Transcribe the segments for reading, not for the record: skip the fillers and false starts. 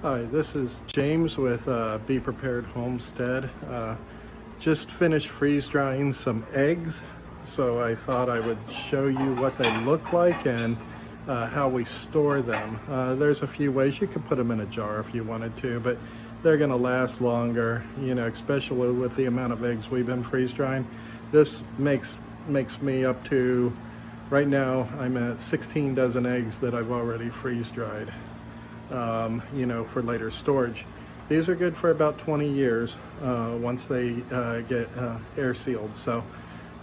Hi, this is James with Be Prepared Homestead. Just finished freeze drying some eggs, so I thought I would show you what they look like and how we store them. There's a few ways you could put them in a jar if you wanted to, but they're going to last longer, especially with the amount of eggs we've been freeze drying. This makes me up to, right now, I'm at 16 dozen eggs that I've already freeze dried. For later storage. These are good for about 20 years once they get air sealed. So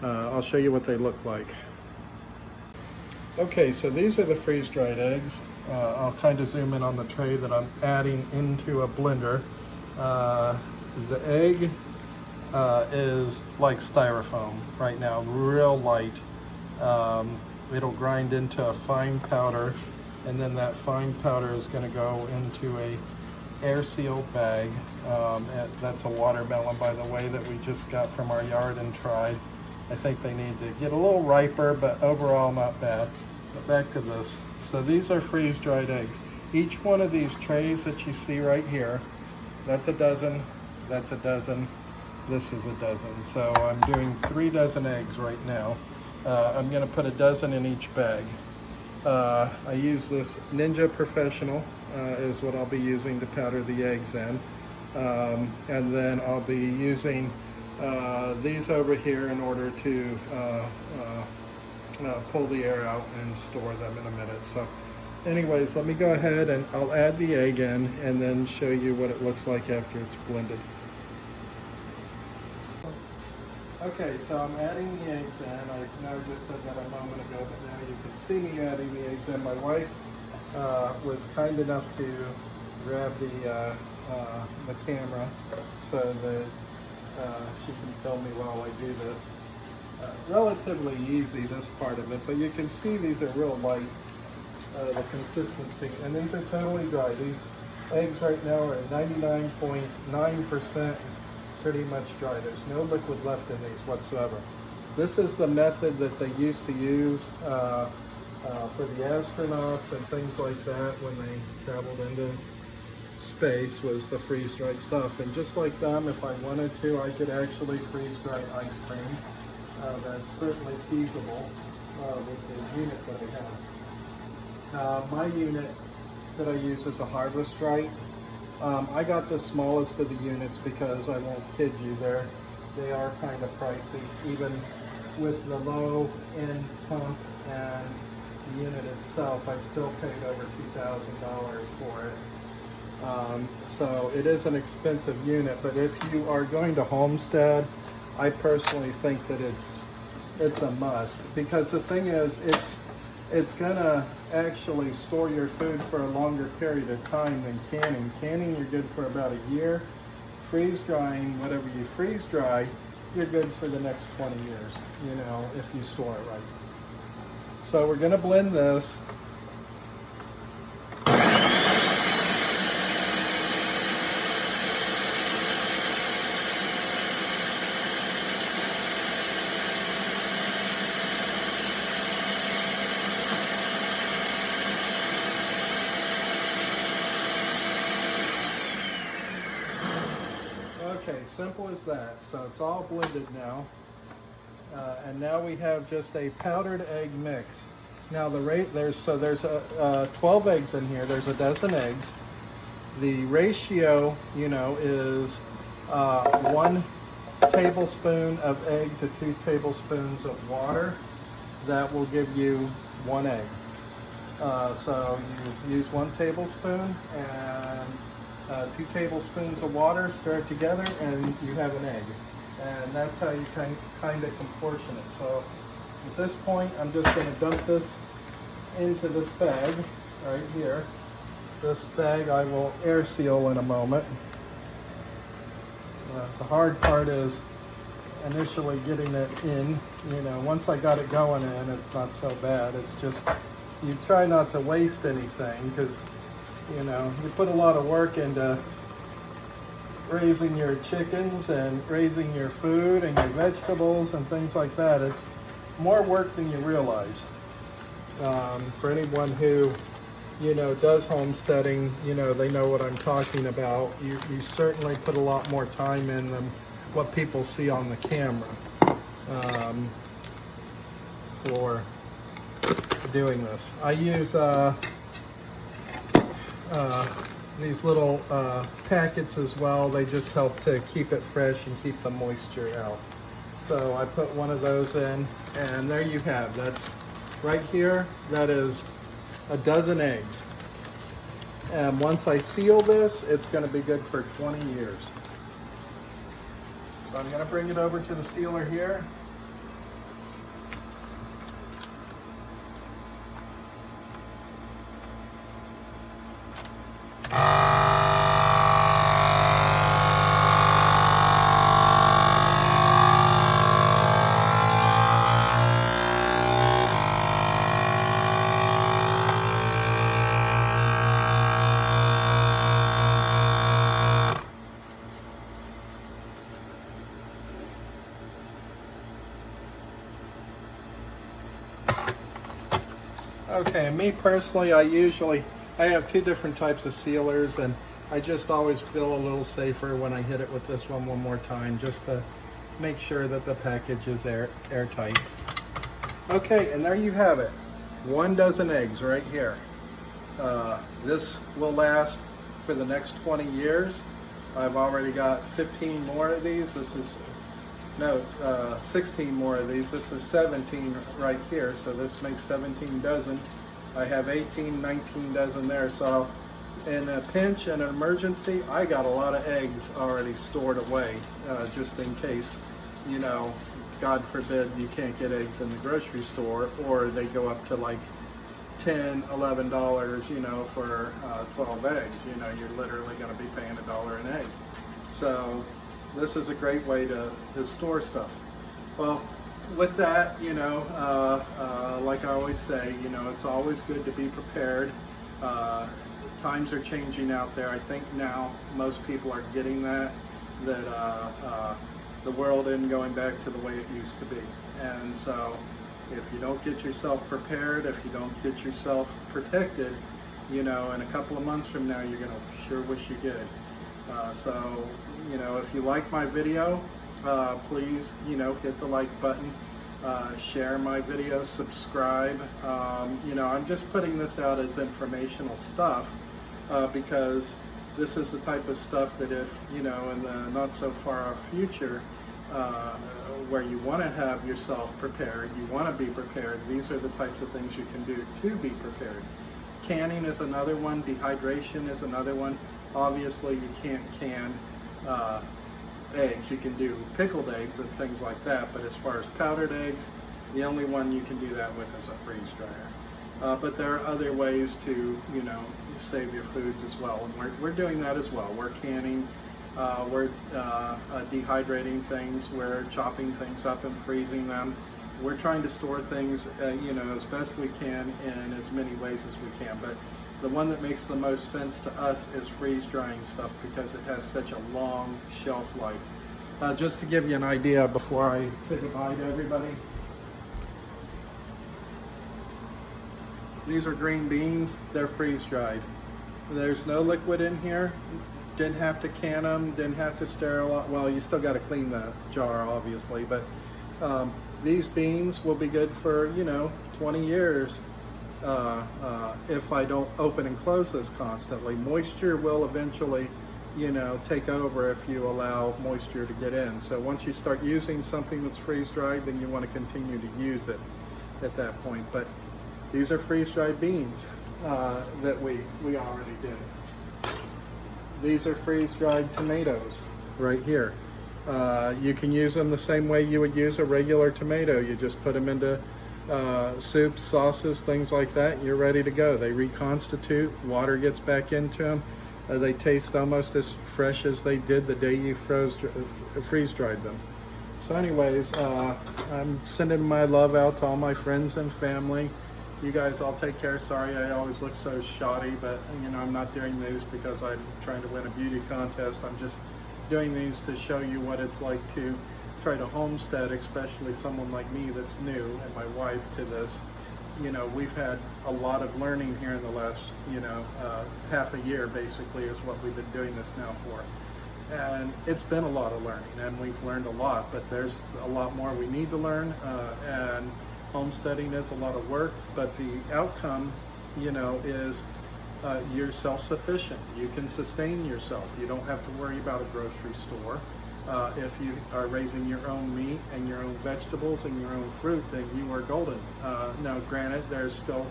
I'll show you what they look like. Okay, so these are the freeze dried eggs. I'll kind of zoom in on the tray that I'm adding into a blender. The egg is like styrofoam right now, real light. It'll grind into a fine powder, and then that fine powder is going to go into a air sealed bag. That's a watermelon, by the way, that we just got from our yard and tried. I think they need to get a little riper, but overall not bad. But back to this. So these are freeze dried eggs. Each one of these trays that you see right here, that's a dozen, that's a dozen, this is a dozen. So I'm doing 3 dozen eggs right now. I'm going to put a dozen in each bag. I use this Ninja Professional is what I'll be using to powder the eggs in. And then I'll be using these over here in order to pull the air out and store them in a minute. So anyways, let me go ahead and I'll add the egg in and then show you what it looks like after it's blended. Okay, so I'm adding the eggs in. I know I just said that a moment ago, but now you can see me adding the eggs in. My wife was kind enough to grab the camera so that she can film me while I do this. Relatively easy, this part of it, but you can see these are real light, the consistency, and these are totally dry. These eggs right now are at 99.9% pretty much dry. There's no liquid left in these whatsoever. This is the method that they used to use for the astronauts and things like that when they traveled into space, was the freeze-dried stuff. And just like them, if I wanted to, I could actually freeze-dry ice cream. That's certainly feasible with the unit that I have. My unit that I use is a Harvest Right. I got the smallest of the units because I won't kid you, they are kind of pricey, even with the low end pump and the unit itself. I still paid over $2,000 for it. So it is an expensive unit, but if you are going to homestead, I personally think that it's a must, because the thing is, it's gonna actually store your food for a longer period of time than canning. Canning, you're good for about a year. Freeze drying, whatever you freeze dry, you're good for the next 20 years, if you store it right. So we're gonna blend this. Okay, simple as that. So it's all blended now. And now we have just a powdered egg mix. Now there's 12 eggs in here. There's a dozen eggs. The ratio, is 1 tablespoon of egg to 2 tablespoons of water. That will give you 1 egg. So you use 1 tablespoon and 2 tablespoons of water, stir it together, and you have an egg. And that's how you kind of proportion it. So at this point, I'm just going to dump this into this bag right here. This bag I will air seal in a moment. The hard part is initially getting it in. Once I got it going in, it's not so bad. It's just, you try not to waste anything, because you put a lot of work into raising your chickens and raising your food and your vegetables and things like that. It's more work than you realize. For anyone who you know, does homesteading, you know, they know what I'm talking about. You certainly put a lot more time in than what people see on the camera for doing this. I use these little packets as well. They just help to keep it fresh and keep the moisture out. So I put one of those in, and there you have, that's right here, that is a dozen eggs. And once I seal this, it's going to be good for 20 years. So I'm going to bring it over to the sealer here. Okay, me personally, I have two different types of sealers, and I just always feel a little safer when I hit it with this one more time, just to make sure that the package is airtight. Okay, and there you have it. 1 dozen eggs right here. This will last for the next 20 years. I've already got 15 more of these. 16 more of these. This is 17 right here, so this makes 17 dozen. I have 18, 19 dozen there, so in a pinch and an emergency, I got a lot of eggs already stored away, just in case, you know, God forbid you can't get eggs in the grocery store, or they go up to like $10, $11, you know, for 12 eggs. You know, you're literally going to be paying $1 an egg. So this is a great way to store stuff. Well, with that, you know, like I always say, you know, it's always good to be prepared. Times are changing out there. I think now most people are getting that the world isn't going back to the way it used to be. And so if you don't get yourself prepared, if you don't get yourself protected, you know, in a couple of months from now, you're going to sure wish you did. So, you know, if you like my video, please, you know, hit the like button, share my video, subscribe. You know, I'm just putting this out as informational stuff because this is the type of stuff that if, you know, in the not so far off future, where you want to have yourself prepared, you want to be prepared, these are the types of things you can do to be prepared. Canning is another one, dehydration is another one. Obviously you can't can eggs, you can do pickled eggs and things like that, but as far as powdered eggs, the only one you can do that with is a freeze dryer. But there are other ways to, you know, save your foods as well, and we're doing that as well. We're canning, we're dehydrating things, we're chopping things up and freezing them. We're trying to store things, you know, as best we can in as many ways as we can. But the one that makes the most sense to us is freeze drying stuff because it has such a long shelf life. Just to give you an idea before I say goodbye to everybody, these are green beans. They're freeze dried. There's no liquid in here. Didn't have to can them, didn't have to sterilize. Well, you still got to clean the jar, obviously, but these beans will be good for, you know, 20 years if I don't open and close this constantly. Moisture will eventually, you know, take over if you allow moisture to get in. So once you start using something that's freeze-dried, then you want to continue to use it at that point. But these are freeze-dried beans that we already did. These are freeze-dried tomatoes right here. You can use them the same way you would use a regular tomato. You just put them into soups, sauces, things like that, and you're ready to go. They reconstitute, water gets back into them. They taste almost as fresh as they did the day you freeze-dried them. So anyways, I'm sending my love out to all my friends and family. You guys all take care. Sorry I always look so shoddy, but you know, I'm not doing these because I'm trying to win a beauty contest. I'm just doing these to show you what it's like to try to homestead, especially someone like me that's new, and my wife, to this. you know, we've had a lot of learning here in the last, you know, half a year basically is what we've been doing this now for. And it's been a lot of learning, and we've learned a lot, but there's a lot more we need to learn, and homesteading is a lot of work, but the outcome, you know, is you're self-sufficient. You can sustain yourself. You don't have to worry about a grocery store. If you are raising your own meat and your own vegetables and your own fruit, then you are golden. Now, granted, there's still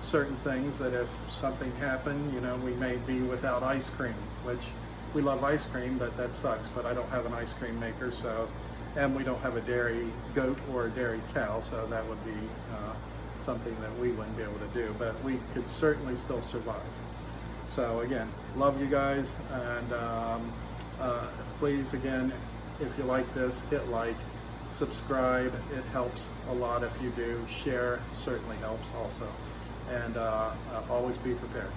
certain things that if something happened, you know, we may be without ice cream, which we love ice cream, but that sucks. But I don't have an ice cream maker, so, and we don't have a dairy goat or a dairy cow, so that would be something that we wouldn't be able to do, but we could certainly still survive. So again, love you guys, and please, again, if you like this, hit like, subscribe. It helps a lot if you do. Share certainly helps also, and always be prepared.